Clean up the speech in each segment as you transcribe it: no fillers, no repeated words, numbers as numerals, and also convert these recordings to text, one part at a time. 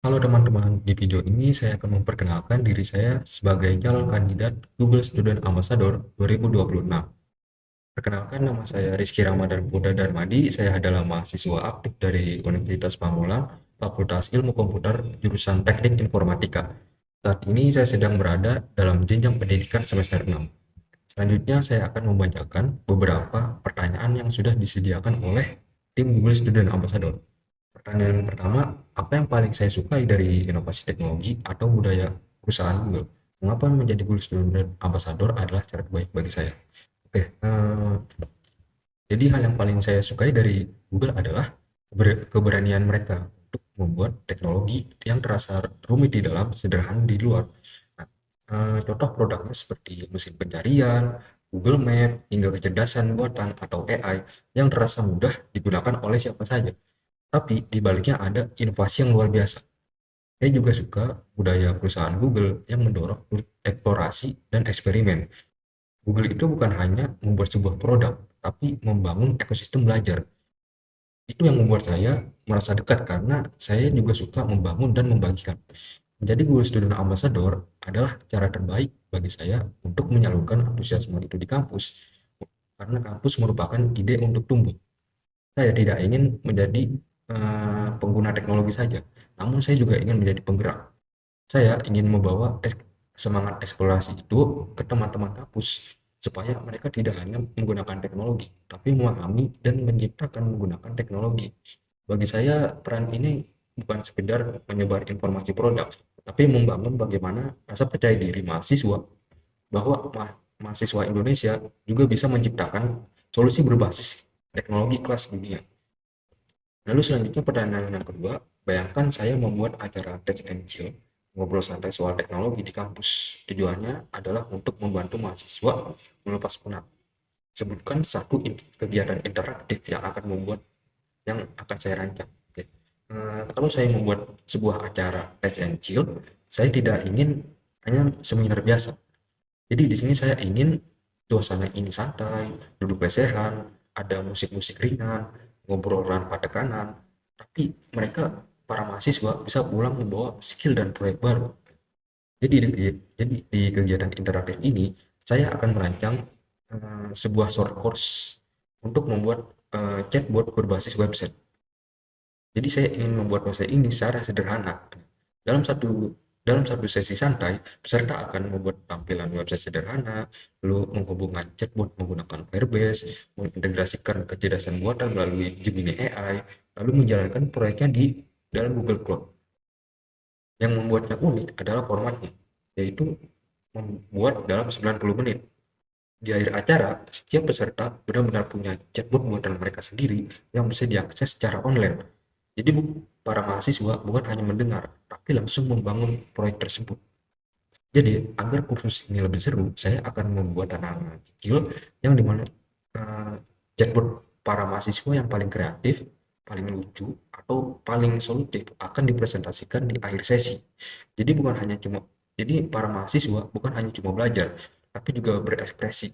Halo teman-teman, di video ini saya akan memperkenalkan diri saya sebagai calon kandidat Google Student Ambassador 2026. Perkenalkan, nama saya Rizky Ramadan Putra Darmadi. Saya adalah mahasiswa aktif dari Universitas Pamulang, Fakultas Ilmu Komputer, jurusan Teknik Informatika. Saat ini saya sedang berada dalam jenjang pendidikan semester 6. Selanjutnya saya akan membacakan beberapa pertanyaan yang sudah disediakan oleh tim Google Student Ambassador. Pertanyaan pertama, apa yang paling saya sukai dari inovasi teknologi atau budaya perusahaan Google? Mengapa menjadi Google Student Ambassador adalah cara terbaik bagi saya? Oke, jadi hal yang paling saya sukai dari Google adalah keberanian mereka untuk membuat teknologi yang terasa rumit di dalam, sederhana di luar. Nah, contoh produknya seperti mesin pencarian, Google Map, hingga kecerdasan buatan atau AI yang terasa mudah digunakan oleh siapa saja. Tapi di baliknya ada inovasi yang luar biasa. Saya juga suka budaya perusahaan Google yang mendorong eksplorasi dan eksperimen. Google itu bukan hanya membuat sebuah produk, tapi membangun ekosistem belajar. Itu yang membuat saya merasa dekat karena saya juga suka membangun dan membagikan. Menjadi Google Student Ambassador adalah cara terbaik bagi saya untuk menyalurkan antusiasme itu di kampus, karena kampus merupakan ide untuk tumbuh. Saya tidak ingin menjadi pengguna teknologi saja, namun saya juga ingin menjadi penggerak. Saya ingin membawa semangat eksplorasi itu ke teman-teman kampus, supaya mereka tidak hanya menggunakan teknologi, tapi memahami dan menciptakan menggunakan teknologi. Bagi saya, peran ini bukan sekedar menyebar informasi produk, tapi membangun bagaimana rasa percaya diri mahasiswa bahwa mahasiswa Indonesia juga bisa menciptakan solusi berbasis teknologi kelas dunia. Lalu selanjutnya pertanyaan yang kedua, bayangkan saya membuat acara Tech and Chill, ngobrol santai soal teknologi di kampus. Tujuannya adalah untuk membantu mahasiswa melepas penat. Sebutkan satu kegiatan interaktif yang akan saya rancang. Oke. Kalau saya membuat sebuah acara Tech and Chill, saya tidak ingin hanya seminar biasa. Jadi di sini saya ingin suasana ini santai, duduk lesehan, ada musik-musik ringan, ngobrol tanpa tekanan, tapi mereka, para mahasiswa, bisa pulang membawa skill dan proyek baru. Jadi di kegiatan interaktif ini, saya akan merancang sebuah short course untuk membuat chatbot berbasis website. Jadi saya ingin membuat website ini secara sederhana. Dalam satu dalam satu sesi santai, peserta akan membuat tampilan website sederhana, lalu menghubungkan chatbot menggunakan Firebase, mengintegrasikan kecerdasan buatan melalui Gemini AI, lalu menjalankan proyeknya di dalam Google Cloud. Yang membuatnya unik adalah formatnya, yaitu membuat dalam 90 menit. Di akhir acara, setiap peserta benar-benar punya chatbot buatan mereka sendiri yang bisa diakses secara online. Jadi para mahasiswa bukan hanya mendengar, tapi langsung membangun proyek tersebut. Jadi, agar kursus ini lebih seru, saya akan membuat tantangan kecil yang dimana chatbot para mahasiswa yang paling kreatif, paling lucu, atau paling solutif akan dipresentasikan di akhir sesi. Jadi para mahasiswa bukan hanya cuma belajar, tapi juga berekspresi.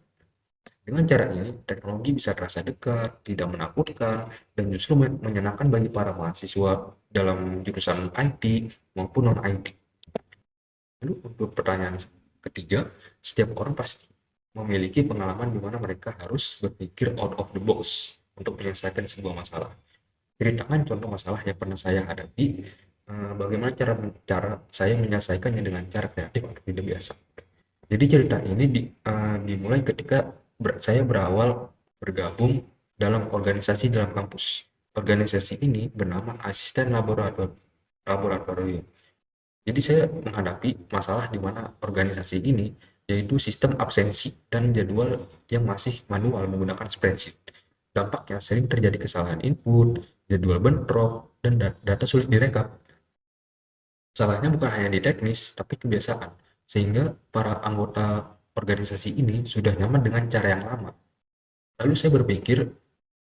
Dengan cara ini, teknologi bisa terasa dekat, tidak menakutkan, dan justru menyenangkan bagi para mahasiswa dalam jurusan IT maupun non-IT. Lalu untuk pertanyaan ketiga, setiap orang pasti memiliki pengalaman di mana mereka harus berpikir out of the box untuk menyelesaikan sebuah masalah. Ceritakan contoh masalah yang pernah saya hadapi, bagaimana cara saya menyelesaikannya dengan cara kreatif atau tidak biasa. Jadi cerita ini dimulai ketika saya berawal bergabung dalam organisasi dalam kampus. Organisasi ini bernama Asisten Laboratorium. Jadi saya menghadapi masalah di mana organisasi ini yaitu sistem absensi dan jadwal yang masih manual menggunakan spreadsheet. Dampaknya sering terjadi kesalahan input, jadwal bentrok, dan data sulit direkap. Salahnya bukan hanya di teknis, tapi kebiasaan, sehingga para anggota organisasi ini sudah nyaman dengan cara yang lama. Lalu saya berpikir,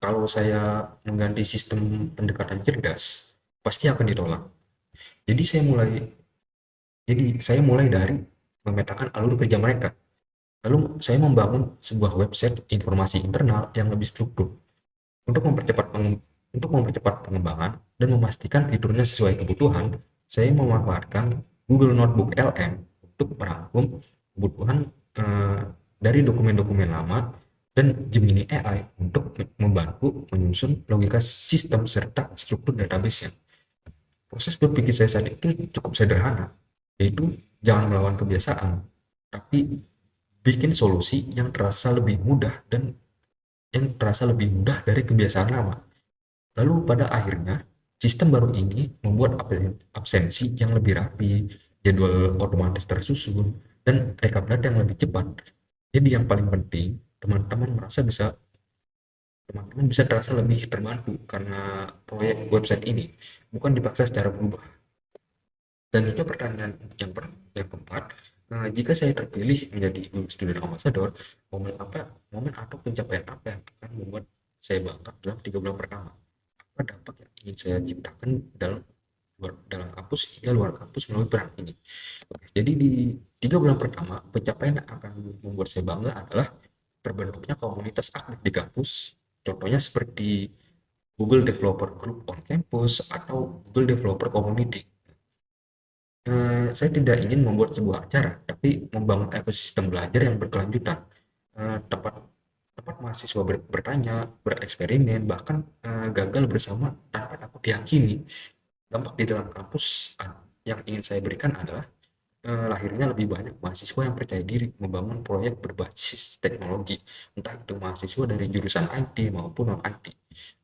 kalau saya mengganti sistem pendekatan cerdas, pasti akan ditolak. Jadi saya mulai dari memetakan alur kerja mereka. Lalu saya membangun sebuah website informasi internal yang lebih struktur untuk mempercepat pengembangan dan memastikan fiturnya sesuai kebutuhan. saya memanfaatkan Google Notebook LM untuk merangkum kebutuhan eh, dari dokumen-dokumen lama dan Gemini AI untuk membantu menyusun logika sistem serta struktur database-nya. Proses berpikir saya saat itu cukup sederhana, yaitu jangan melawan kebiasaan, tapi bikin solusi yang terasa lebih mudah dan yang terasa lebih mudah dari kebiasaan lama. Lalu pada akhirnya, sistem baru ini membuat absensi yang lebih rapi, jadwal otomatis tersusun, dan rekap data yang lebih cepat. Jadi yang paling penting, teman-teman bisa terasa lebih terbantu karena proyek website ini bukan dipaksa secara berubah. Dan juga pertanyaan yang keempat, jika saya terpilih menjadi student ambassador, momen atau pencapaian apa yang akan membuat saya bangga dalam 3 bulan pertama? Apa dampak yang ingin saya ciptakan dalam kampus hingga luar kampus melalui peran ini? Oke, jadi di 3 bulan pertama, pencapaian yang akan membuat saya bangga adalah terbentuknya komunitas aktif di kampus. Contohnya seperti Google Developer Group on Campus atau Google Developer Community. Saya tidak ingin membuat sebuah acara, tapi membangun ekosistem belajar yang berkelanjutan. Tempat tempat mahasiswa bertanya, bereksperimen, bahkan gagal bersama tanpa takut dihakimi. Dampak di dalam kampus yang ingin saya berikan adalah lahirnya lebih banyak mahasiswa yang percaya diri membangun proyek berbasis teknologi, entah itu mahasiswa dari jurusan IT maupun non-IT.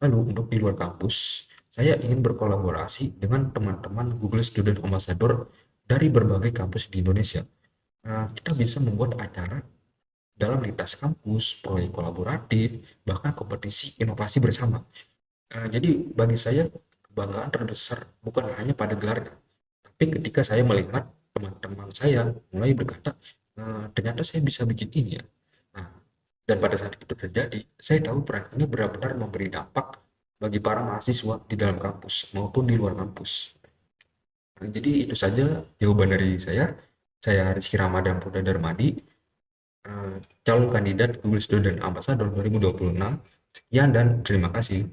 Lalu untuk di luar kampus, saya ingin berkolaborasi dengan teman-teman Google Student Ambassador dari berbagai kampus di Indonesia. Kita bisa membuat acara dalam lintas kampus, proyek kolaboratif, bahkan kompetisi inovasi bersama. Jadi bagi saya kebanggaan terbesar bukan hanya pada gelarnya, tapi ketika saya melihat teman-teman saya mulai berkata, ternyata saya bisa bikin ini ya. Nah, dan pada saat itu terjadi, saya tahu peran ini benar-benar memberi dampak bagi para mahasiswa di dalam kampus maupun di luar kampus. Nah, jadi itu saja jawaban dari saya. Saya Rizky Ramadan Putra Darmadi, calon kandidat Google Student Ambassador 2026. Sekian dan terima kasih.